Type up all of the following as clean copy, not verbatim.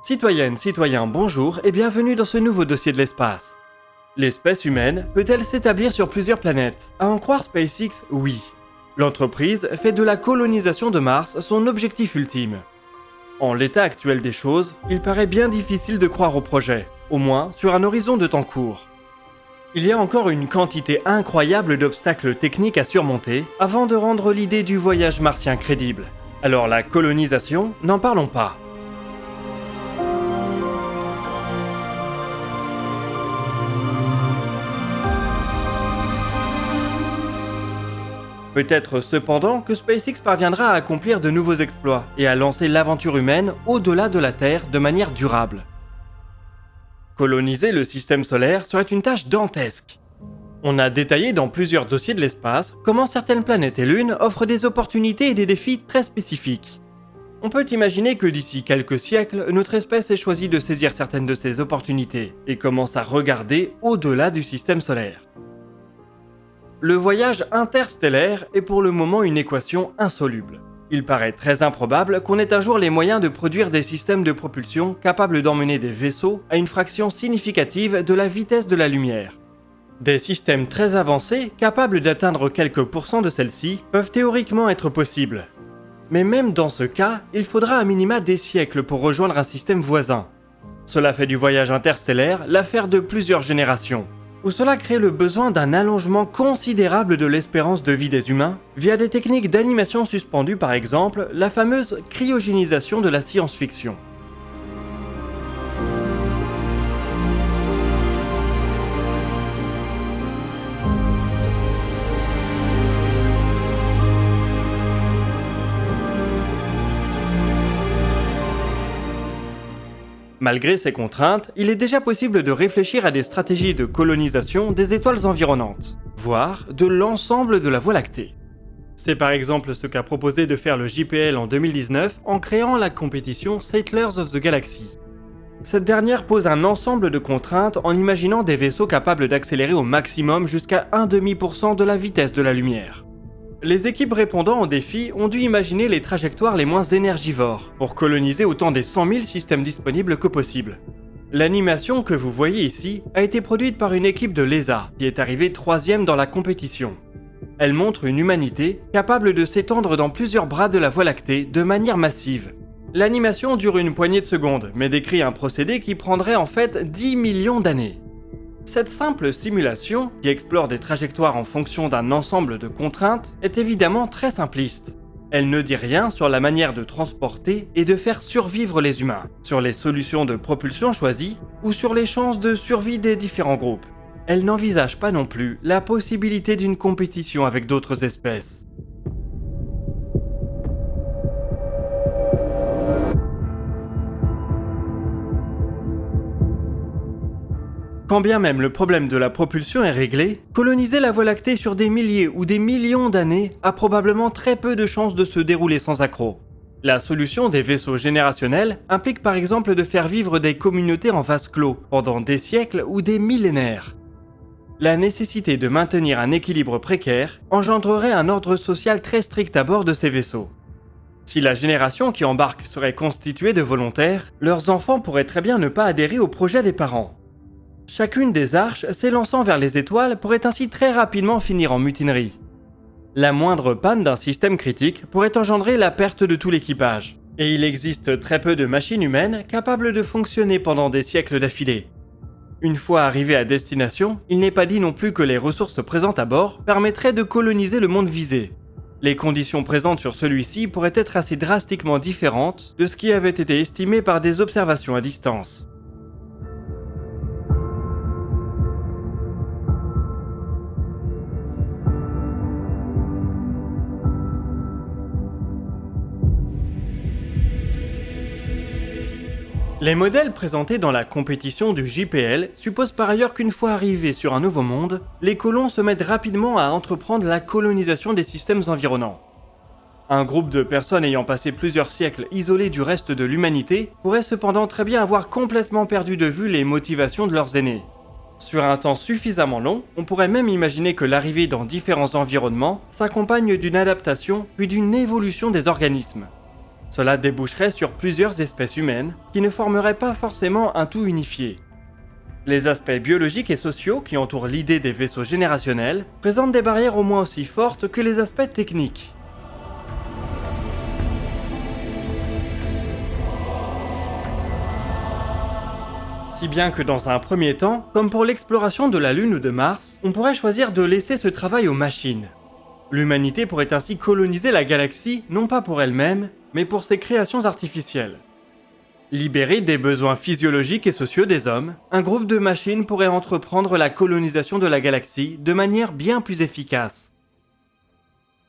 Citoyennes, citoyens, bonjour et bienvenue dans ce nouveau dossier de l'espace. L'espèce humaine peut-elle s'établir sur plusieurs planètes? À en croire SpaceX, oui. L'entreprise fait de la colonisation de Mars son objectif ultime. En l'état actuel des choses, il paraît bien difficile de croire au projet, au moins sur un horizon de temps court. Il y a encore une quantité incroyable d'obstacles techniques à surmonter avant de rendre l'idée du voyage martien crédible. Alors la colonisation, n'en parlons pas. Peut-être cependant que SpaceX parviendra à accomplir de nouveaux exploits et à lancer l'aventure humaine au-delà de la Terre de manière durable. Coloniser le système solaire serait une tâche dantesque. On a détaillé dans plusieurs dossiers de l'espace comment certaines planètes et lunes offrent des opportunités et des défis très spécifiques. On peut imaginer que d'ici quelques siècles, notre espèce ait choisi de saisir certaines de ces opportunités et commence à regarder au-delà du système solaire. Le voyage interstellaire est pour le moment une équation insoluble. Il paraît très improbable qu'on ait un jour les moyens de produire des systèmes de propulsion capables d'emmener des vaisseaux à une fraction significative de la vitesse de la lumière. Des systèmes très avancés, capables d'atteindre quelques pourcents de celle-ci, peuvent théoriquement être possibles. Mais même dans ce cas, il faudra à minima des siècles pour rejoindre un système voisin. Cela fait du voyage interstellaire l'affaire de plusieurs générations. Où cela crée le besoin d'un allongement considérable de l'espérance de vie des humains, via des techniques d'animation suspendues par exemple, la fameuse cryogénisation de la science-fiction. Malgré ces contraintes, il est déjà possible de réfléchir à des stratégies de colonisation des étoiles environnantes, voire de l'ensemble de la Voie lactée. C'est par exemple ce qu'a proposé de faire le JPL en 2019 en créant la compétition Settlers of the Galaxy. Cette dernière pose un ensemble de contraintes en imaginant des vaisseaux capables d'accélérer au maximum jusqu'à 0,5% de la vitesse de la lumière. Les équipes répondant au défi ont dû imaginer les trajectoires les moins énergivores pour coloniser autant des 100 000 systèmes disponibles que possible. L'animation que vous voyez ici a été produite par une équipe de l'ESA qui est arrivée 3e dans la compétition. Elle montre une humanité capable de s'étendre dans plusieurs bras de la Voie lactée de manière massive. L'animation dure une poignée de secondes mais décrit un procédé qui prendrait en fait 10 millions d'années. Cette simple simulation, qui explore des trajectoires en fonction d'un ensemble de contraintes, est évidemment très simpliste. Elle ne dit rien sur la manière de transporter et de faire survivre les humains, sur les solutions de propulsion choisies ou sur les chances de survie des différents groupes. Elle n'envisage pas non plus la possibilité d'une compétition avec d'autres espèces. Quand bien même le problème de la propulsion est réglé, coloniser la Voie lactée sur des milliers ou des millions d'années a probablement très peu de chances de se dérouler sans accroc. La solution des vaisseaux générationnels implique par exemple de faire vivre des communautés en vase clos pendant des siècles ou des millénaires. La nécessité de maintenir un équilibre précaire engendrerait un ordre social très strict à bord de ces vaisseaux. Si la génération qui embarque serait constituée de volontaires, leurs enfants pourraient très bien ne pas adhérer au projet des parents. Chacune des arches s'élançant vers les étoiles pourrait ainsi très rapidement finir en mutinerie. La moindre panne d'un système critique pourrait engendrer la perte de tout l'équipage. Et il existe très peu de machines humaines capables de fonctionner pendant des siècles d'affilée. Une fois arrivés à destination, il n'est pas dit non plus que les ressources présentes à bord permettraient de coloniser le monde visé. Les conditions présentes sur celui-ci pourraient être assez drastiquement différentes de ce qui avait été estimé par des observations à distance. Les modèles présentés dans la compétition du JPL supposent par ailleurs qu'une fois arrivés sur un nouveau monde, les colons se mettent rapidement à entreprendre la colonisation des systèmes environnants. Un groupe de personnes ayant passé plusieurs siècles isolés du reste de l'humanité pourrait cependant très bien avoir complètement perdu de vue les motivations de leurs aînés. Sur un temps suffisamment long, on pourrait même imaginer que l'arrivée dans différents environnements s'accompagne d'une adaptation puis d'une évolution des organismes. Cela déboucherait sur plusieurs espèces humaines qui ne formeraient pas forcément un tout unifié. Les aspects biologiques et sociaux qui entourent l'idée des vaisseaux générationnels présentent des barrières au moins aussi fortes que les aspects techniques. Si bien que dans un premier temps, comme pour l'exploration de la Lune ou de Mars, on pourrait choisir de laisser ce travail aux machines. L'humanité pourrait ainsi coloniser la galaxie non pas pour elle-même, mais pour ses créations artificielles. Libéré des besoins physiologiques et sociaux des hommes, un groupe de machines pourrait entreprendre la colonisation de la galaxie de manière bien plus efficace.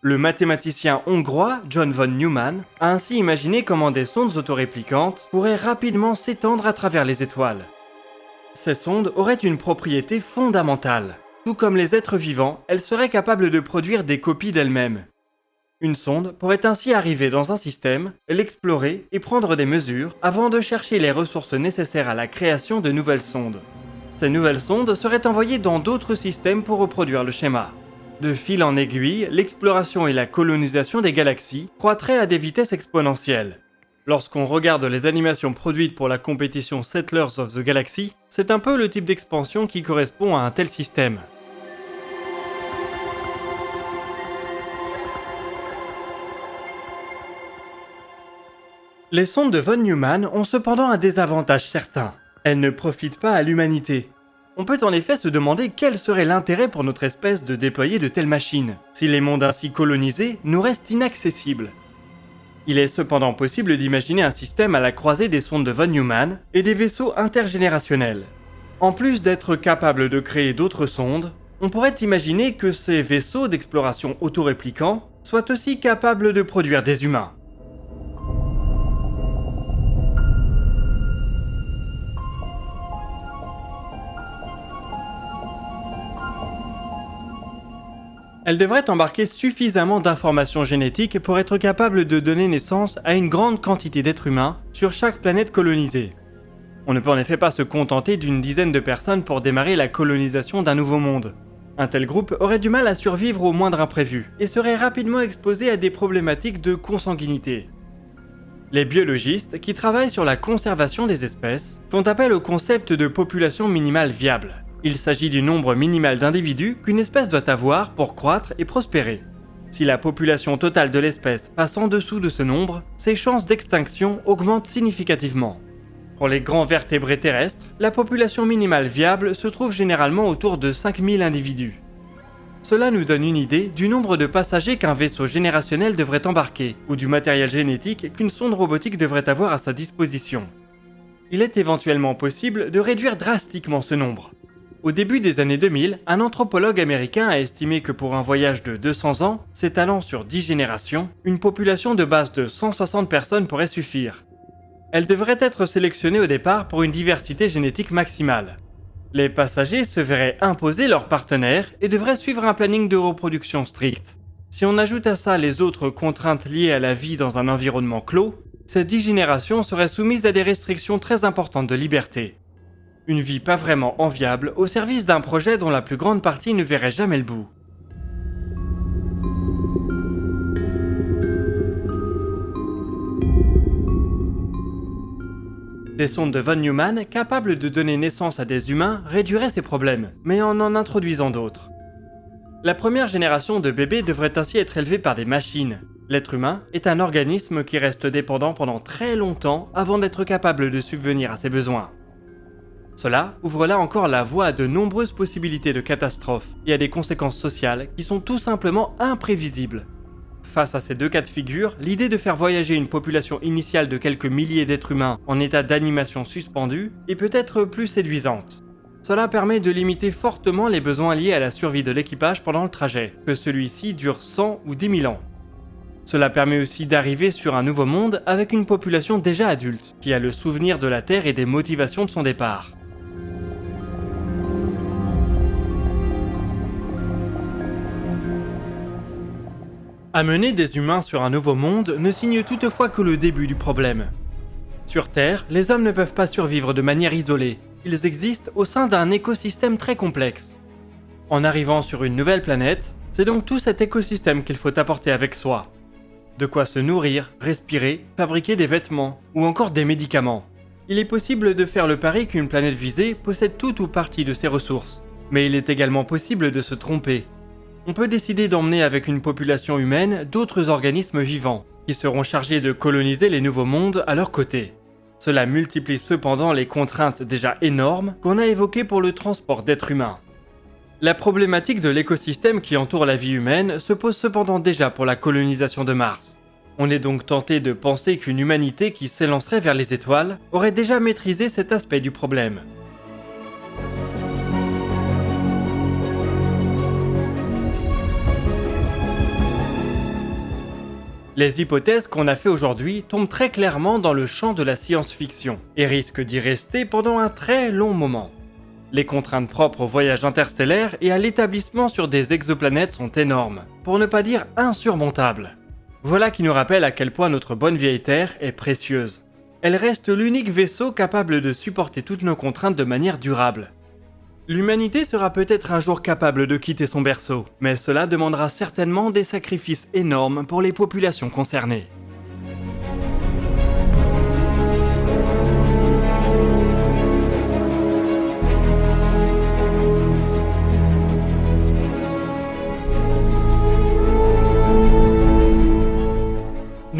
Le mathématicien hongrois John von Neumann a ainsi imaginé comment des sondes autoréplicantes pourraient rapidement s'étendre à travers les étoiles. Ces sondes auraient une propriété fondamentale. Tout comme les êtres vivants, elles seraient capables de produire des copies d'elles-mêmes. Une sonde pourrait ainsi arriver dans un système, l'explorer et prendre des mesures avant de chercher les ressources nécessaires à la création de nouvelles sondes. Ces nouvelles sondes seraient envoyées dans d'autres systèmes pour reproduire le schéma. De fil en aiguille, l'exploration et la colonisation des galaxies croîtraient à des vitesses exponentielles. Lorsqu'on regarde les animations produites pour la compétition Settlers of the Galaxy, c'est un peu le type d'expansion qui correspond à un tel système. Les sondes de von Neumann ont cependant un désavantage certain. Elles ne profitent pas à l'humanité. On peut en effet se demander quel serait l'intérêt pour notre espèce de déployer de telles machines, si les mondes ainsi colonisés nous restent inaccessibles. Il est cependant possible d'imaginer un système à la croisée des sondes de von Neumann et des vaisseaux intergénérationnels. En plus d'être capable de créer d'autres sondes, on pourrait imaginer que ces vaisseaux d'exploration autoréplicants soient aussi capables de produire des humains. Elle devrait embarquer suffisamment d'informations génétiques pour être capable de donner naissance à une grande quantité d'êtres humains sur chaque planète colonisée. On ne peut en effet pas se contenter d'une dizaine de personnes pour démarrer la colonisation d'un nouveau monde. Un tel groupe aurait du mal à survivre au moindre imprévu et serait rapidement exposé à des problématiques de consanguinité. Les biologistes, qui travaillent sur la conservation des espèces, font appel au concept de population minimale viable. Il s'agit du nombre minimal d'individus qu'une espèce doit avoir pour croître et prospérer. Si la population totale de l'espèce passe en dessous de ce nombre, ses chances d'extinction augmentent significativement. Pour les grands vertébrés terrestres, la population minimale viable se trouve généralement autour de 5000 individus. Cela nous donne une idée du nombre de passagers qu'un vaisseau générationnel devrait embarquer, ou du matériel génétique qu'une sonde robotique devrait avoir à sa disposition. Il est éventuellement possible de réduire drastiquement ce nombre. Au début des années 2000, un anthropologue américain a estimé que pour un voyage de 200 ans, s'étalant sur 10 générations, une population de base de 160 personnes pourrait suffire. Elle devrait être sélectionnée au départ pour une diversité génétique maximale. Les passagers se verraient imposer leurs partenaires et devraient suivre un planning de reproduction strict. Si on ajoute à ça les autres contraintes liées à la vie dans un environnement clos, ces 10 générations seraient soumises à des restrictions très importantes de liberté. Une vie pas vraiment enviable au service d'un projet dont la plus grande partie ne verrait jamais le bout. Des sondes de von Neumann capables de donner naissance à des humains réduiraient ces problèmes, mais en introduisant d'autres. La première génération de bébés devrait ainsi être élevée par des machines. L'être humain est un organisme qui reste dépendant pendant très longtemps avant d'être capable de subvenir à ses besoins. Cela ouvre là encore la voie à de nombreuses possibilités de catastrophes et à des conséquences sociales qui sont tout simplement imprévisibles. Face à ces deux cas de figure, l'idée de faire voyager une population initiale de quelques milliers d'êtres humains en état d'animation suspendue est peut-être plus séduisante. Cela permet de limiter fortement les besoins liés à la survie de l'équipage pendant le trajet, que celui-ci dure 100 ou 10 000 ans. Cela permet aussi d'arriver sur un nouveau monde avec une population déjà adulte, qui a le souvenir de la Terre et des motivations de son départ. Amener des humains sur un nouveau monde ne signe toutefois que le début du problème. Sur Terre, les hommes ne peuvent pas survivre de manière isolée. Ils existent au sein d'un écosystème très complexe. En arrivant sur une nouvelle planète, c'est donc tout cet écosystème qu'il faut apporter avec soi. De quoi se nourrir, respirer, fabriquer des vêtements, ou encore des médicaments. Il est possible de faire le pari qu'une planète visée possède tout ou partie de ces ressources. Mais il est également possible de se tromper. On peut décider d'emmener avec une population humaine d'autres organismes vivants, qui seront chargés de coloniser les nouveaux mondes à leur côté. Cela multiplie cependant les contraintes déjà énormes qu'on a évoquées pour le transport d'êtres humains. La problématique de l'écosystème qui entoure la vie humaine se pose cependant déjà pour la colonisation de Mars. On est donc tenté de penser qu'une humanité qui s'élancerait vers les étoiles aurait déjà maîtrisé cet aspect du problème. Les hypothèses qu'on a fait aujourd'hui tombent très clairement dans le champ de la science-fiction et risquent d'y rester pendant un très long moment. Les contraintes propres au voyage interstellaire et à l'établissement sur des exoplanètes sont énormes, pour ne pas dire insurmontables. Voilà qui nous rappelle à quel point notre bonne vieille Terre est précieuse. Elle reste l'unique vaisseau capable de supporter toutes nos contraintes de manière durable. L'humanité sera peut-être un jour capable de quitter son berceau, mais cela demandera certainement des sacrifices énormes pour les populations concernées.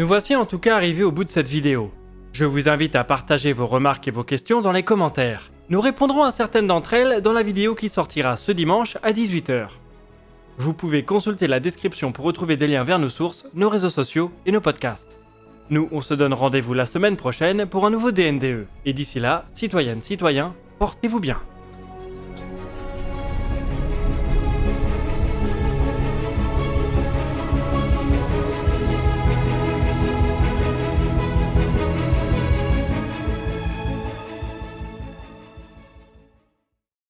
Nous voici en tout cas arrivés au bout de cette vidéo. Je vous invite à partager vos remarques et vos questions dans les commentaires. Nous répondrons à certaines d'entre elles dans la vidéo qui sortira ce dimanche à 18 h. Vous pouvez consulter la description pour retrouver des liens vers nos sources, nos réseaux sociaux et nos podcasts. Nous, on se donne rendez-vous la semaine prochaine pour un nouveau DNDE. Et d'ici là, citoyennes, citoyens, portez-vous bien.